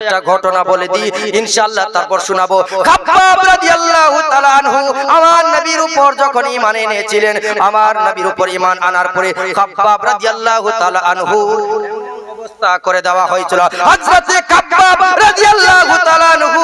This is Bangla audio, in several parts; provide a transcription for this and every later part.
একটা ঘটনা বলে দিই ইনশাআল্লাহ, তারপর শোনাবো। খাব্বাব রাদিয়াল্লাহু তাআলা আনহু আমার নবীর উপর যখন ঈমান এনেছিলেন, আমার নবীর উপর ঈমান আনার পরে খাব্বাব রাদিয়াল্লাহু তাআলা আনহু অবস্থা করে দেওয়া হয়েছিল। হযরতে খাব্বাব রাদিয়াল্লাহু তাআলা আনহু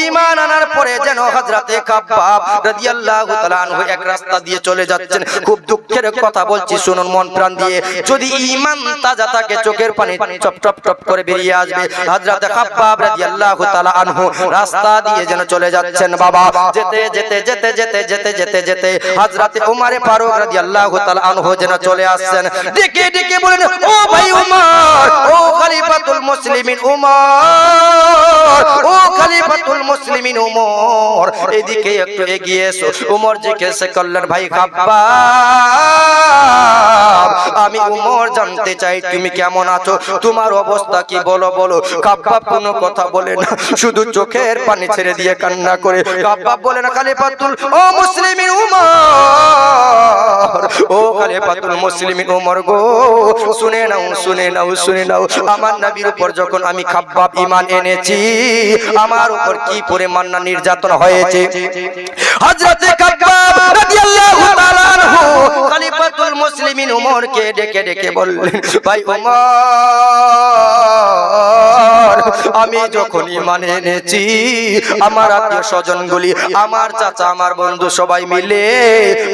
ঈমান আনার পরে যেন হযরতে খাব্বাব রাদিয়াল্লাহু তাআলা আনহু এক রাস্তা দিয়ে চলে যাচ্ছেন। খুব দুঃখের কথা বলছি, শুনুন মন প্রাণ দিয়ে। যদি ঈমান তাজা থাকে চোখের পানি টপ টপ টপ করে বেরিয়ে আসবে। হযরতে খাব্বাব রাদিয়াল্লাহু তাআলা আনহু রাস্তা দিয়ে যেন চলে যাচ্ছেন বাবা। যেতে যেতে যেতে যেতে যেতে যেতে যেতে হযরতে ওমর ফারুক রাদিয়াল্লাহু তাআলা আনহু যেন চলে আসছেন। ডেকে ডেকে বলেন, ও ভাই ওমর, ও খলিফাতুল মুসলিমিন ওমর, ও খলিফাতুল মুসলিমিন ওমর, এদিকে একটু এগিয়ে এসো। ওমর জিজ্ঞাসা করলেন, ভাই খাব্বাব, আমি ওমর জানতে চাই তুমি কেমন আছো, তোমার অবস্থা কি বলো বলো। খাব্বাব কোনো কথা বলে না, শুধু চোখের পানি ছেড়ে দিয়ে কান্না করে খাব্বাব বলে না, খলিফাতুল ও মুসলিমিন ওমর, ও খলিফাতুল মুসলিমিন ওমর গো, শুনে নাও শুনে নাও শুনে নাও, আমার নবীর উপর যখন আমি খাব্বাব ঈমান এনেছি, আমার উপর কি পরিমাণ না নির্যাতন হয়েছে। হযরতে খাব্বাব রাদিয়াল্লাহু তাআলা আনহু খলিফাতুল মুসলিমিন ওমরকে ডেকে ডেকে বললেন, ভাই ওমর, আমি যখন ঈমান এনেছি, আমার আত্মীয় স্বজনগুলি, আমার চাচা, আমার বন্ধু সবাই মিলে,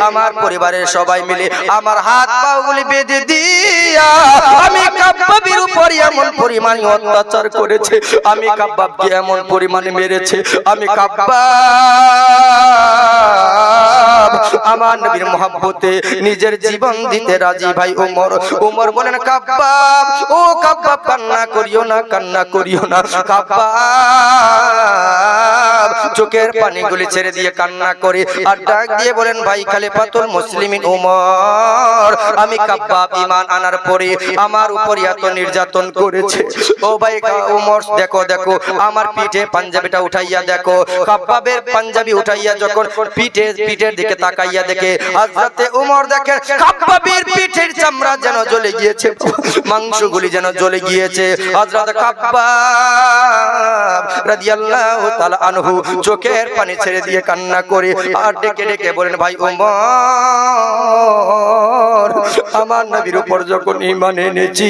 আমার পরিবারের সবাই মিলে আমার হাত পাগুলি বেঁধে দিয়া আমি খাব্বাবের উপর এমন পরিমাণে অত্যাচার করেছে, আমি খাব্বাবকে এমন পরিমাণে মেরেছে, আমি খাব্বাব আমার নবীর মহব্বতে নিজের জীবন দিতে রাজি। ভাই ওমর, ওমর বলেন, খাব্বাব, ও খাব্বাব কান্না করিও না, কান্না করিও না। খাব্বাব চোখের পানিগুলি ছেড়ে দিয়ে কান্না করে আর ডাক দিয়ে বলেন, ভাই খলিফাতুল মুসলিমিন ওমর, আমি খাব্বাব ঈমান আনার পরে আমার উপর এত নির্যাতন করেছে। ও ভাই ওমর, দেখো দেখো আমার পিঠে পাঞ্জাবিটা উঠাইয়া দেখো। খাব্বাবের পাঞ্জাবি উঠাইয়া যখন পিঠের দিকে তাকাইয়া দেখে, হযরতে ওমর দেখেন খাব্বাবের পিঠের চামড়া যেন জ্বলে গিয়েছে, মাংসগুলি যেন জ্বলে গিয়েছে। হযরত খাব্বাব রাদিয়াল্লাহু তাআলা আনহু চোখের পানি ছেড়ে দিয়ে কান্না করে আর ডেকে ডেকে বলেন, ভাই ওমর, আমার নবীর উপর যখন ঈমান এনেছি,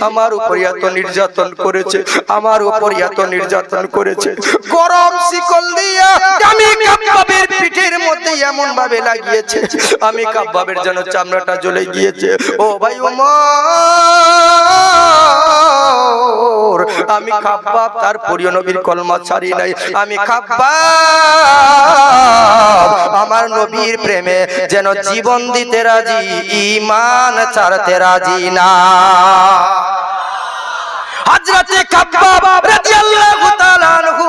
আমার উপর এত নির্যাতন করেছে, আমার উপর এত নির্যাতন করেছে, গরম শিকল দিয়া আমি খাব্বাবের পিঠের মধ্যে এমন ভাবে লাগিয়েছে, আমি খাব্বাবের যেন চামড়াটা জ্বলে গিয়েছে। ও ভাই ওমর, আমি খাব্বাব তার প্রিয় নবীর কলমা ছাড়ি নাই, আমি খাব্বাব আমার নবীর প্রেমে যেন জীবন দিতে রাজি, ঈমান ছাড়তে রাজি না। হযরতে খাব্বাব রাদিয়াল্লাহু তাআলা আনহু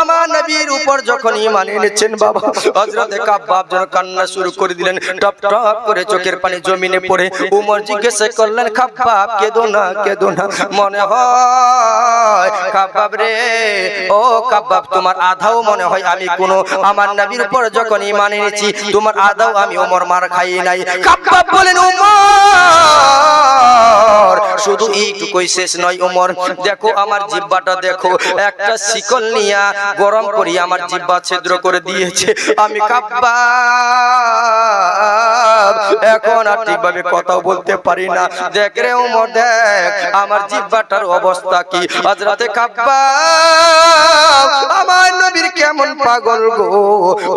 আমার নবীর উপর যখন ঈমান এনেছেন বাবা, হযরতে খাব্বাব যেন কান্না শুরু করে দিলেন, টপ টপ করে চোখের পানি জমিনে পড়ে। ওমর জিজ্ঞাসা করলেন, খাব্বাব কেঁদো না, কেঁদো না, মনে হয় খাব্বাব রে, ও খাব্বাব তোমার আধাও মনে হয় আমি কোনো আমার নবীর উপর যখন ঈমান এনেছি, তোমার আধাও আমি ওমর মার খাই নাই। খাব্বাব বলেন, ওমর শুধু এইটুকুই শেষ নয়, ওমর দেখো আমার জিহ্বাটা দেখো, একটা শিকল নিয়া গরম করি আমার জিহ্বা ছিদ্র করে দিয়েছে, আমি খাব্বাব এখন আর ঠিকভাবে কথা বলতে পারি না, দেখ রে ওমর দেখ আমার জিহ্বাটার অবস্থা কি। হযরতে খাব্বাব আমার নবীর কেমন পাগল গো,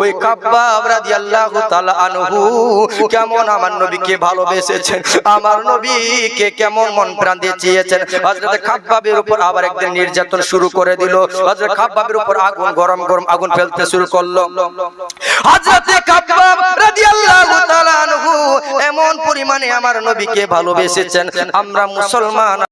ওই খাব্বাব রাদিয়াল্লাহু তাআলা আনহু কেমন আমার নবীকে ভালোবেসেছেন, আমার নবীকে কেমন মন প্রাণ দিয়ে চেয়েছেন। হযরতে খাব্বাবের উপর আবার একদিন নির্যাতন শুরু করে দিল। হযরত খাব্বাবের উপর আগুন, গরম গরম আগুন ফেলতে শুরু করলো। হযরতে খাব্বাব রাদিয়াল্লাহু তাআলা আনহু এমন পরিমাণে আমার নবীকে ভালোবেসেছেন, আমরা মুসলমান